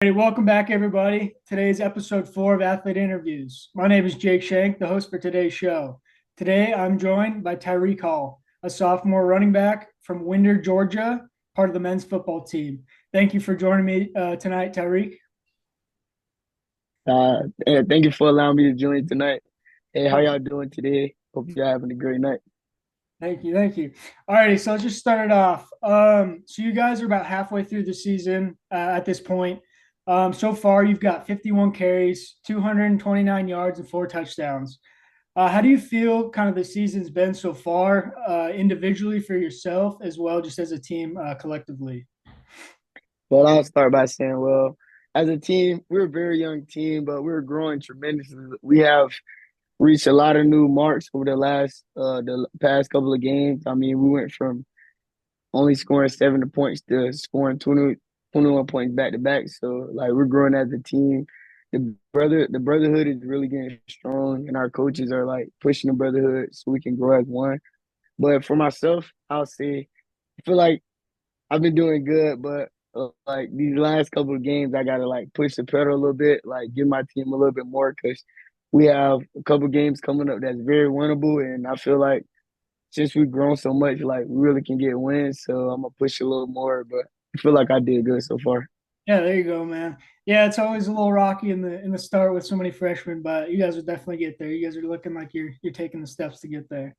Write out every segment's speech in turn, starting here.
Hey, welcome back, everybody. Today's episode 4 of Athlete Interviews. My name is Jake Shank, the host for today's show. Today, I'm joined by Tyreeck Hall, a sophomore running back from Winder, Georgia, part of the men's football team. Thank you for joining me tonight, Tyreeck. And thank you for allowing me to join tonight. Hey, how y'all doing today? Hope you're having a great night. Thank you. Thank you. All righty. So let's just start it off. So you guys are about halfway through the season at this point. So far, you've got 51 carries, 229 yards, and 4 touchdowns. How do you feel kind of the season's been so far, individually for yourself as well, just as a team collectively? Well, I'll start by saying, well, as a team, we're a very young team, but we're growing tremendously. We have reached a lot of new marks over the past couple of games. I mean, we went from only scoring 70 points to scoring 21 points back to back. So like we're growing as a team. The brotherhood is really getting strong, and our coaches are like pushing the brotherhood so we can grow as one. But for myself, I'll say I feel like I've been doing good, but like these last couple of games, I gotta like push the pedal a little bit, like give my team a little bit more because we have a couple games coming up that's very winnable, and I feel like since we've grown so much, like we really can get wins. So I'm gonna push a little more, but I feel like I did good so far. Yeah, there you go, man. Yeah, it's always a little rocky in the start with so many freshmen, but you guys will definitely get there. You guys are looking like you're taking the steps to get there.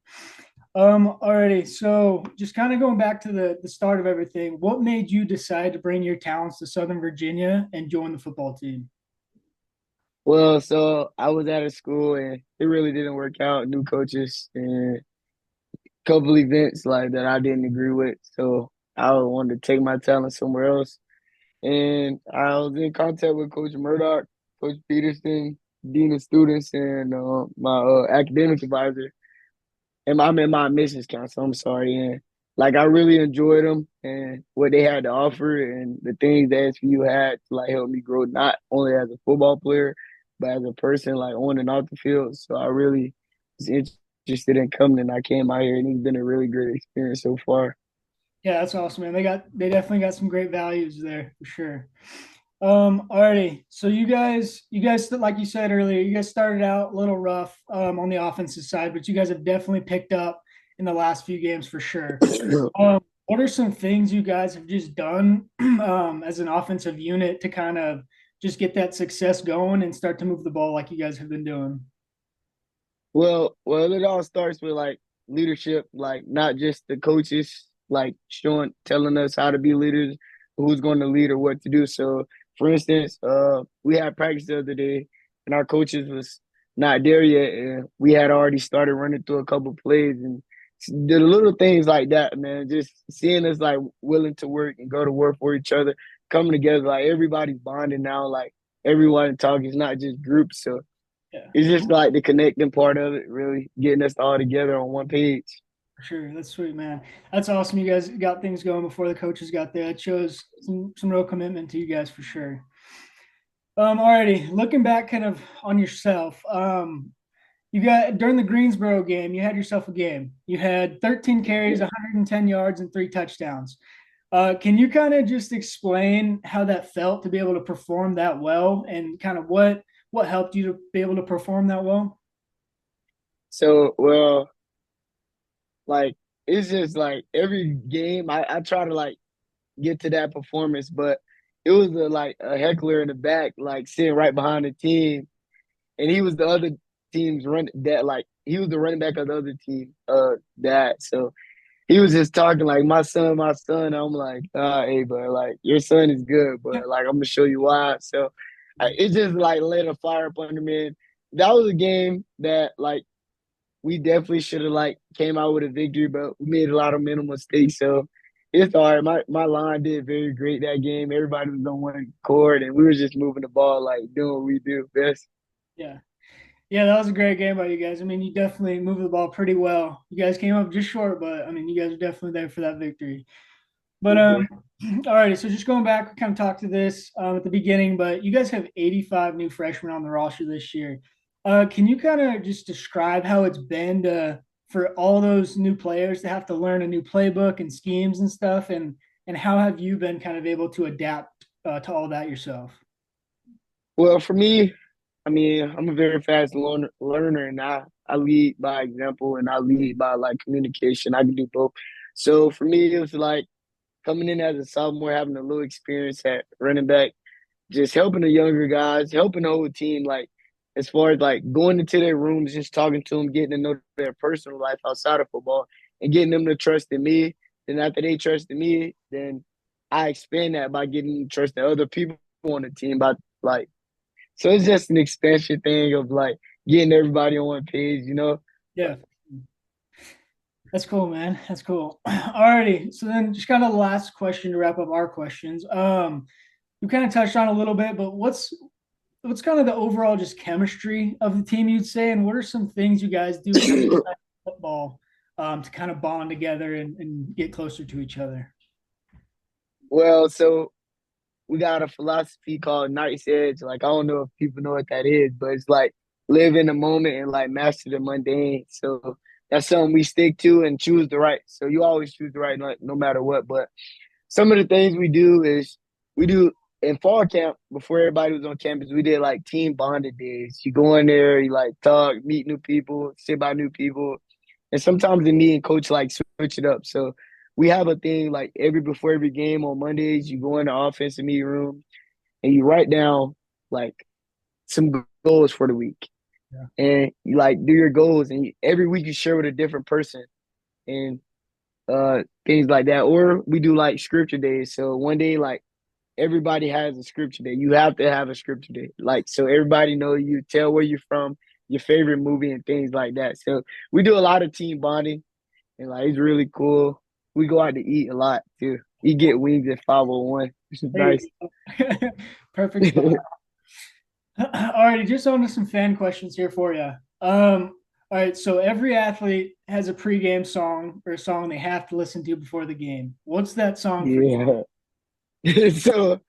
Alrighty. So just kind of going back to the start of everything, what made you decide to bring your talents to Southern Virginia and join the football team? Well, so I was at a school and it really didn't work out. New coaches and a couple events like that I didn't agree with. So I wanted to take my talent somewhere else. And I was in contact with Coach Murdoch, Coach Peterson, Dean of Students, and my academic advisor, and my admissions council. I'm sorry, and like I really enjoyed them and what they had to offer, and the things that SVU had to like help me grow, not only as a football player, but as a person, like on and off the field. So I really was interested in coming, and I came out here, and it's been a really great experience so far. Yeah, that's awesome, man. They definitely got some great values there for sure. Alrighty. So you guys, like you said earlier, you guys started out a little rough on the offensive side, but you guys have definitely picked up in the last few games for sure. What are some things you guys have just done as an offensive unit to kind of just get that success going and start to move the ball like you guys have been doing? Well, it all starts with like leadership, like not just the coaches, like telling us how to be leaders, who's going to lead or what to do. So, for instance, we had practice the other day, and our coaches was not there yet, and we had already started running through a couple plays, and the little things like that, man. Just seeing us like willing to work and go to work for each other, coming together, like everybody's bonding now, like everyone talking, it's not just groups. So Yeah. it's just like the connecting part of it, really getting us all together on one page. Sure, that's sweet, man. That's awesome. You guys got things going before the coaches got there. That shows some real commitment to you guys for sure. Alrighty, looking back kind of on yourself, you got during the Greensboro game, you had yourself a game. You had 13 carries, 110 yards, and 3 touchdowns. Can you kind of just explain how that felt to be able to perform that well, and kind of what helped you to be able to perform that well? So, well, like it's just like every game I try to like get to that performance, but it was like a heckler in the back, like sitting right behind the team, and he was the other team's run that like he was the running back of the other team, that so he was just talking like my son. I'm like, hey, but like your son is good, but like I'm gonna show you why. So it just like lit a fire up under me. And that was a game that like we definitely should have like came out with a victory, but we made a lot of mental mistakes. So it's all right. My line did very great that game. Everybody was on one chord, and we were just moving the ball, like doing what we do best. Yeah. Yeah, that was a great game by you guys. I mean, you definitely moved the ball pretty well. You guys came up just short, but I mean, you guys are definitely there for that victory. But all righty. So just going back, we kind of talked to this at the beginning, but you guys have 85 new freshmen on the roster this year. Can you kind of just describe how it's been for all those new players to have to learn a new playbook and schemes and stuff, and how have you been kind of able to adapt to all that yourself? Well, for me, I mean, I'm a very fast learner, and I lead by example and I lead by like communication. I can do both. So for me, it was like coming in as a sophomore, having a little experience at running back, just helping the younger guys, helping the whole team, like as far as like going into their rooms, just talking to them, getting to know their personal life outside of football, and getting them to trust in me. Then after they trust in me, then I expand that by getting them to trust in other people on the team. By like, so it's just an expansion thing of like getting everybody on one page, you know. Yeah. That's cool, man. That's cool. Alrighty. So then just kind of the last question to wrap up our questions. You kind of touched on a little bit, but what's kind of the overall just chemistry of the team, you'd say, and what are some things you guys do outside of football to kind of bond together and get closer to each other? Well, so we got a philosophy called Night's Edge. Like I don't know if people know what that is, but it's like live in the moment and like master the mundane. So that's something we stick to and choose the right. So you always choose the right no matter what. But some of the things we do is we do in fall camp before everybody was on campus. We did like team bonded days. You go in there, you like talk, meet new people, sit by new people, and sometimes the me and coach like switch it up. So we have a thing like before every game on Mondays, you go in the offensive meeting room and you write down like some goals for the week, Yeah. and you like do your goals, and every week you share with a different person and things like that. Or we do like scripture days. So one day like everybody has a scripture day. You have to have a scripture day, like so everybody know you, tell where you're from, your favorite movie, and things like that. So we do a lot of team bonding, and like it's really cool. We go out to eat a lot too. You get wings at 501, which is There you nice. go. Perfect spot. All right, just on to some fan questions here for you. All right, so every athlete has a pregame song or a song they have to listen to before the game. What's that song for you? Yeah. So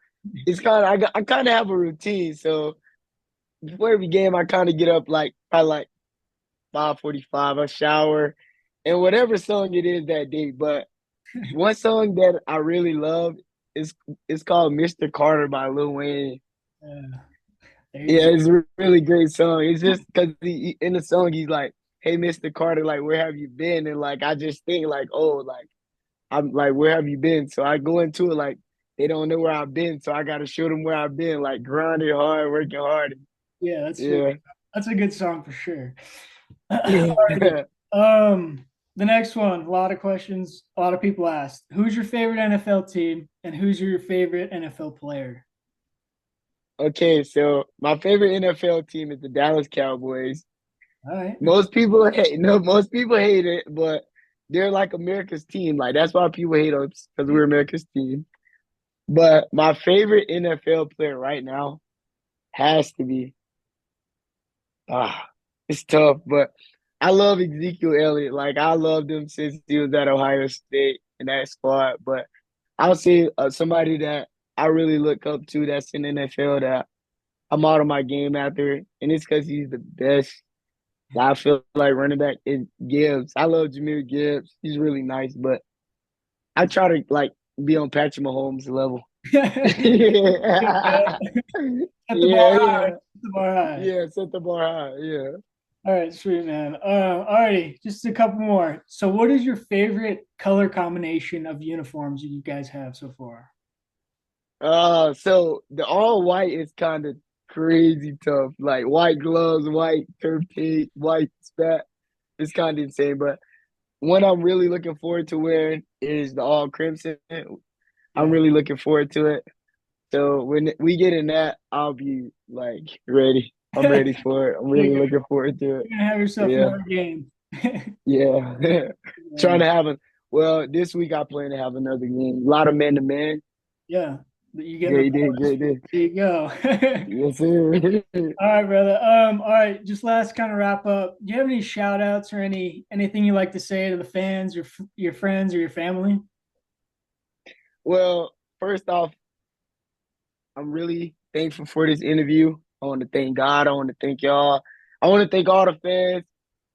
it's I kind of have a routine. So before every game, I kind of get up like probably like 5:45. I shower, and whatever song it is that day. But one song that I really love is it's called "Mr. Carter" by Lil Wayne. Uh, there you Yeah, go. it's a really great song. It's just because in the song he's like, "Hey, Mr. Carter, like where have you been?" And like I just think like, oh, like I'm like, where have you been? So I go into it like they don't know where I've been, so I got to show them where I've been, like grinding hard, working hard. Yeah, Yeah. that's a good song for sure. Alrighty. Yeah. The next one, a lot of questions, a lot of people asked. Who's your favorite NFL team and who's your favorite NFL player? Okay, so my favorite NFL team is the Dallas Cowboys. All right. Most people hate it, but they're like America's team. Like that's why people hate us because we're America's team. But my favorite NFL player right now has to be ah, it's tough, but I love Ezekiel Elliott. Like I loved him since he was at Ohio State in that squad. But I'll say somebody that I really look up to that's in the NFL that I model my game after, and it's because he's the best. I feel like running back is Gibbs. I love Jameer Gibbs. He's really nice, but I try to like be on Patrick Mahomes' level. Good, man. yeah, Set the bar high. yeah, Set the bar high. yeah. Set the bar high. Yeah. All right, sweet man. All righty, just a couple more. So, what is your favorite color combination of uniforms that you guys have so far? So the all white is kind of crazy tough. Like white gloves, white turf tape, white spat. It's kind of insane. But one I'm really looking forward to wearing is the all crimson. I'm Yeah, really looking forward to it. So when we get in that, I'll be like ready. I'm there ready for it. I'm you really go. looking forward to it. You're gonna have yourself Yeah, another game. yeah. Trying Man. to have a well, this week I plan to have another game. A lot of man to man. Yeah, you getting the Great day, points. great day. There you go. Yes, sir. All right, brother. All right, just last kind of wrap up. Do you have any shout outs or anything you like to say to the fans, your friends, or your family? Well, first off, I'm really thankful for this interview. I want to thank God. I want to thank y'all. I want to thank all the fans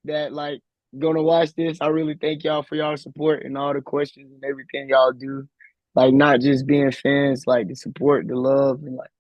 that like gonna watch this. I really thank y'all for y'all support and all the questions and everything y'all do. Like not just being fans, like the support, the love, and like